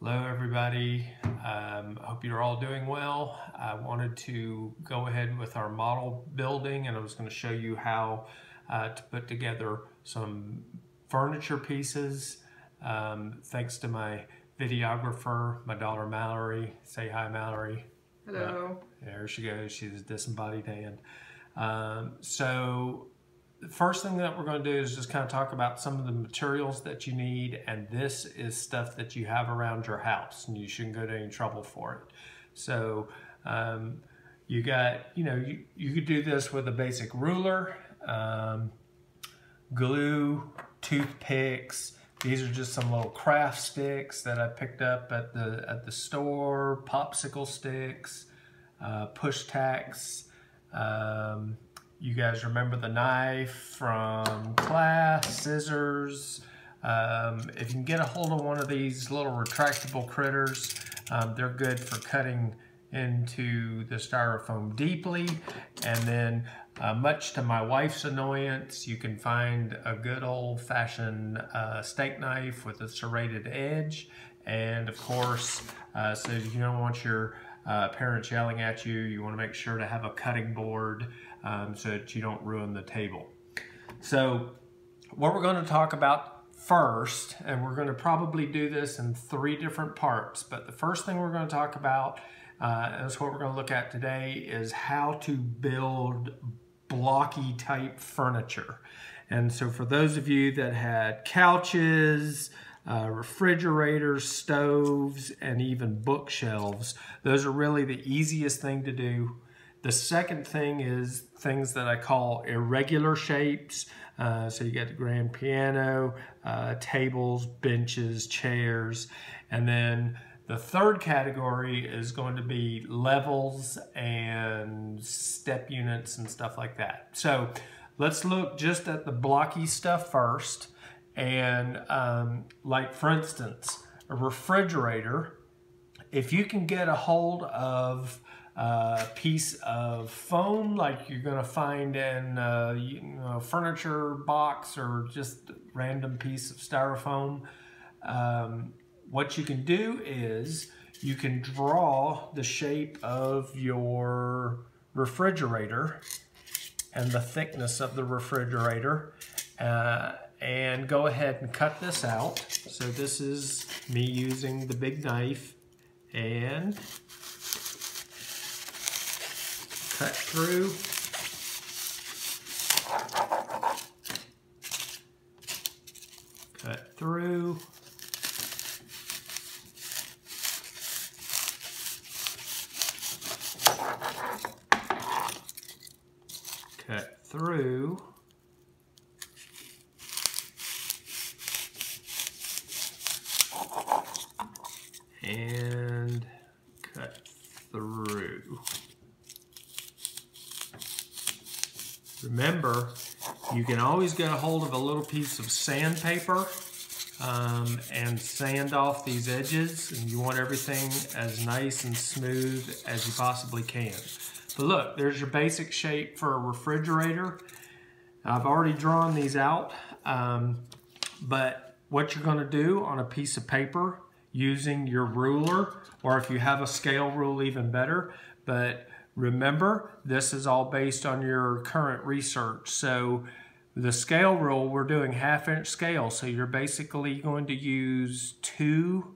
Hello everybody, hope you're all doing well. I wanted to go ahead with our model building, and I was going to show you how to put together some furniture pieces. Thanks to my videographer, my daughter Mallory. Say hi, Mallory. Hello. There she goes, she's a disembodied hand. So the first thing that we're going to do is just kind of talk about some of the materials that you need, and this is stuff that you have around your house and you shouldn't go to any trouble for it. So you got, you could do this with a basic ruler, glue, toothpicks. These are just some little craft sticks that I picked up at the store, popsicle sticks, push tacks. You guys remember the knife from class, scissors. If you can get a hold of one of these little retractable critters, they're good for cutting into the styrofoam deeply. And then, much to my wife's annoyance, you can find a good old-fashioned steak knife with a serrated edge. And of course, so you don't want your parents yelling at you, you want to make sure to have a cutting board so that you don't ruin the table. So what we're going to talk about first, and we're going to probably do this in 3 different parts, but the first thing we're going to talk about, and that's what we're going to look at today, is how to build blocky type furniture. And so for those of you that had couches, refrigerators, stoves, and even bookshelves, those are really the easiest thing to do. The second thing is things that I call irregular shapes. So you got the grand piano, tables, benches, chairs. And then the third category is going to be levels and step units and stuff like that. So let's look just at the blocky stuff first. And like for instance, a refrigerator, if you can get a hold of a piece of foam like you're going to find in a furniture box or just a random piece of styrofoam, what you can do is you can draw the shape of your refrigerator and the thickness of the refrigerator and go ahead and cut this out. So this is me using the big knife and cut through. Cut through. Cut through. And cut through. Remember, you can always get a hold of a little piece of sandpaper and sand off these edges, and you want everything as nice and smooth as you possibly can. But look, there's your basic shape for a refrigerator. I've already drawn these out, but what you're going to do on a piece of paper using your ruler, or if you have a scale rule, even better. But remember, this is all based on your current research. So the scale rule, we're doing 1/2-inch scale. So you're basically going to use 2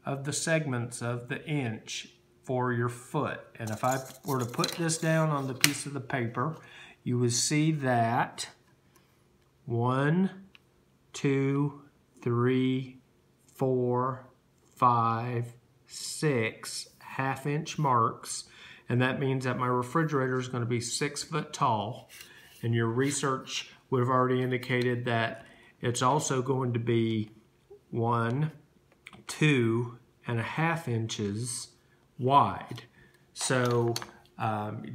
of the segments of the inch for your foot. And if I were to put this down on the piece of the paper, you would see that 1, 2, 3, 4, 5, 6 1/2-inch marks, and that means that my refrigerator is going to be 6 foot tall, and your research would have already indicated that it's also going to be 1, 2.5 inches wide. So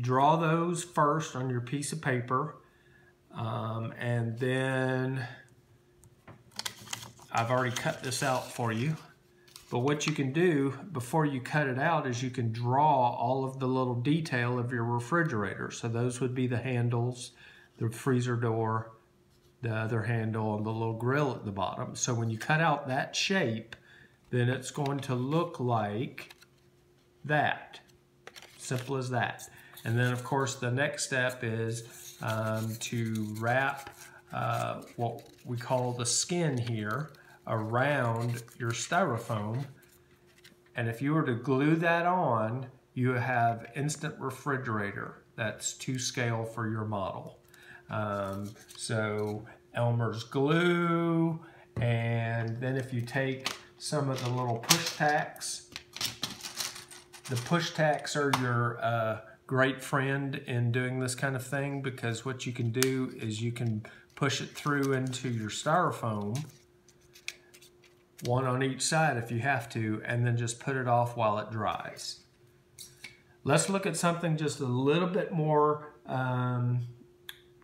draw those first on your piece of paper, and then I've already cut this out for you. But what you can do before you cut it out is you can draw all of the little detail of your refrigerator. So those would be the handles, the freezer door, the other handle, and the little grill at the bottom. So when you cut out that shape, then it's going to look like that. Simple as that. And then of course the next step is to wrap what we call the skin here around your styrofoam. And if you were to glue that on, you have instant refrigerator. That's to scale for your model. So Elmer's glue, and then if you take some of the little push tacks, the push tacks are your great friend in doing this kind of thing, because what you can do is you can push it through into your styrofoam, one on each side if you have to, and then just put it off while it dries. Let's look at something just a little bit more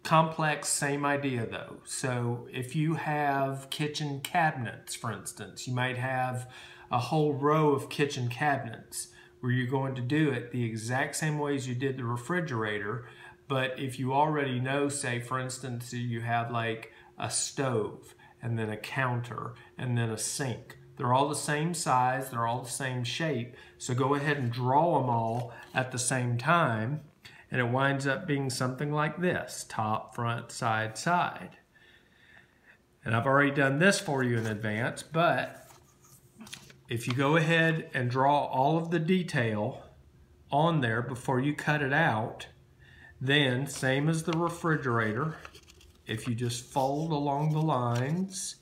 complex, same idea though. So if you have kitchen cabinets, for instance, you might have a whole row of kitchen cabinets where you're going to do it the exact same way as you did the refrigerator. But if you already know, say for instance, you have like a stove and then a counter and then a sink. They're all the same size, they're all the same shape. So go ahead and draw them all at the same time, and it winds up being something like this: top, front, side, side. And I've already done this for you in advance, but if you go ahead and draw all of the detail on there before you cut it out, then same as the refrigerator, if you just fold along the lines,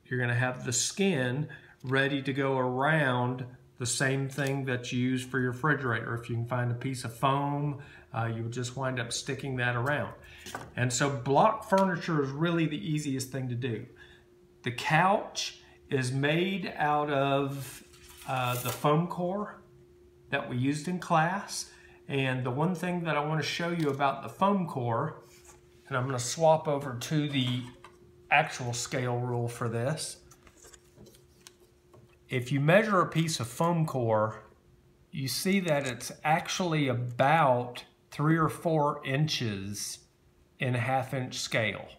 you're going to have the skin ready to go around the same thing that you use for your refrigerator. If you can find a piece of foam, you would just wind up sticking that around. And so block furniture is really the easiest thing to do. The couch is made out of the foam core that we used in class. And the one thing that I want to show you about the foam core, and I'm going to swap over to the actual scale rule for this. If you measure a piece of foam core, you see that it's actually about 3 or 4 inches in a 1/2 inch scale.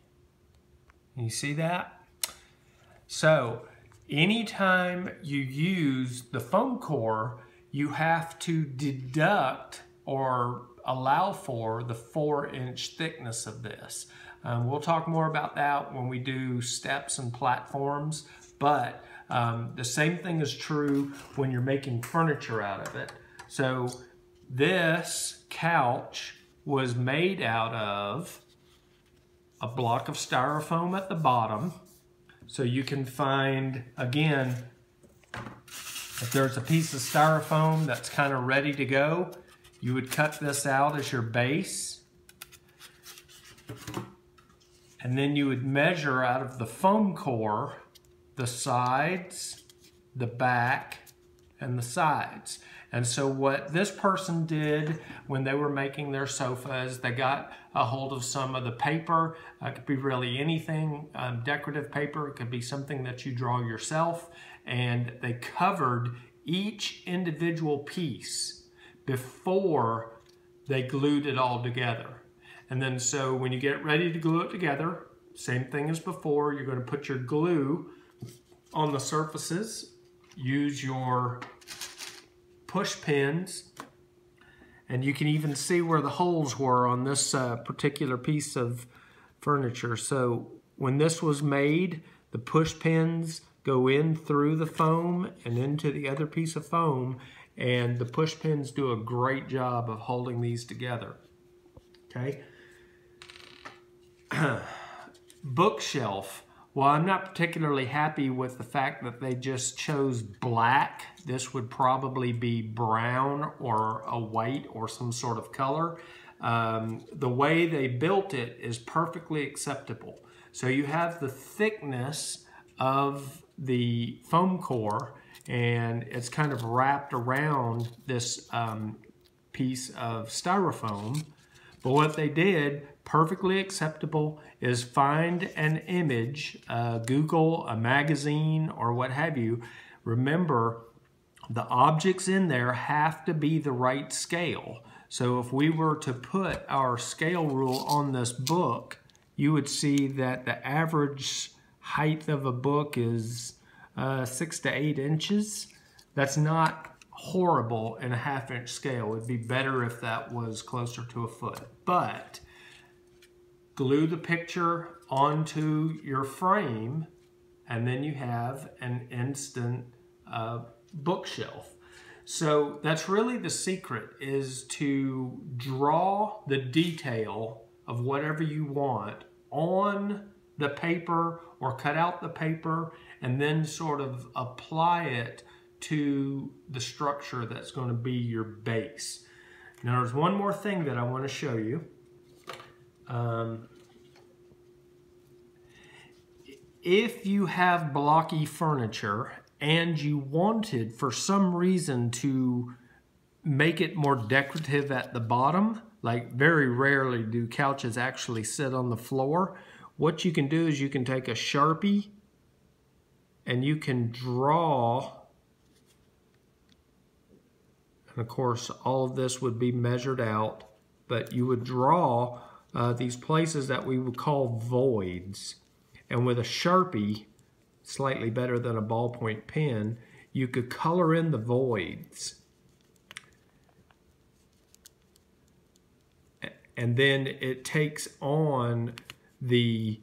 You see that? So anytime you use the foam core, you have to deduct or allow for the 4-inch thickness of this. We'll talk more about that when we do steps and platforms, but the same thing is true when you're making furniture out of it. So this couch was made out of a block of styrofoam at the bottom. So you can find, again, if there's a piece of styrofoam that's kind of ready to go, you would cut this out as your base. And then you would measure out of the foam core the sides, the back, and the sides. And so what this person did when they were making their sofa is they got a hold of some of the paper. It could be really anything, decorative paper. It could be something that you draw yourself. And they covered each individual piece before they glued it all together. And then so when you get ready to glue it together, same thing as before, you're going to put your glue on the surfaces, use your push pins, and you can even see where the holes were on this particular piece of furniture. So when this was made, the push pins go in through the foam and into the other piece of foam, and the push pins do a great job of holding these together. Okay. Bookshelf. Well, I'm not particularly happy with the fact that they just chose black. This would probably be brown or a white or some sort of color. The way they built it is perfectly acceptable. So you have the thickness of the foam core, and it's kind of wrapped around this piece of styrofoam. But what they did, perfectly acceptable, is find an image, Google, a magazine, or what have you. Remember, the objects in there have to be the right scale. So if we were to put our scale rule on this book, you would see that the average height of a book is 6 to 8 inches. That's not horrible in a 1/2 inch scale. It'd be better if that was closer to a foot. But glue the picture onto your frame, and then you have an instant bookshelf. So that's really the secret, is to draw the detail of whatever you want on the paper or cut out the paper and then sort of apply it to the structure that's going to be your base. Now there's one more thing that I want to show you. If you have blocky furniture and you wanted for some reason to make it more decorative at the bottom, like very rarely do couches actually sit on the floor, what you can do is you can take a Sharpie and you can draw, and of course all of this would be measured out, but you would draw these places that we would call voids. And with a Sharpie, slightly better than a ballpoint pen, you could color in the voids. And then it takes on the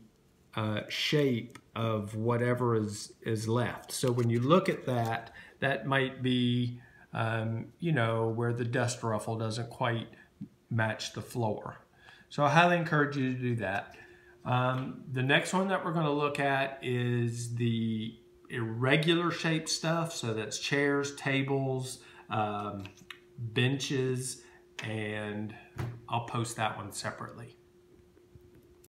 shape of whatever is left. So when you look at that, that might be, you know, where the dust ruffle doesn't quite match the floor. So I highly encourage you to do that. The next one that we're going to look at is the irregular shaped stuff. So that's chairs, tables, benches, and I'll post that one separately.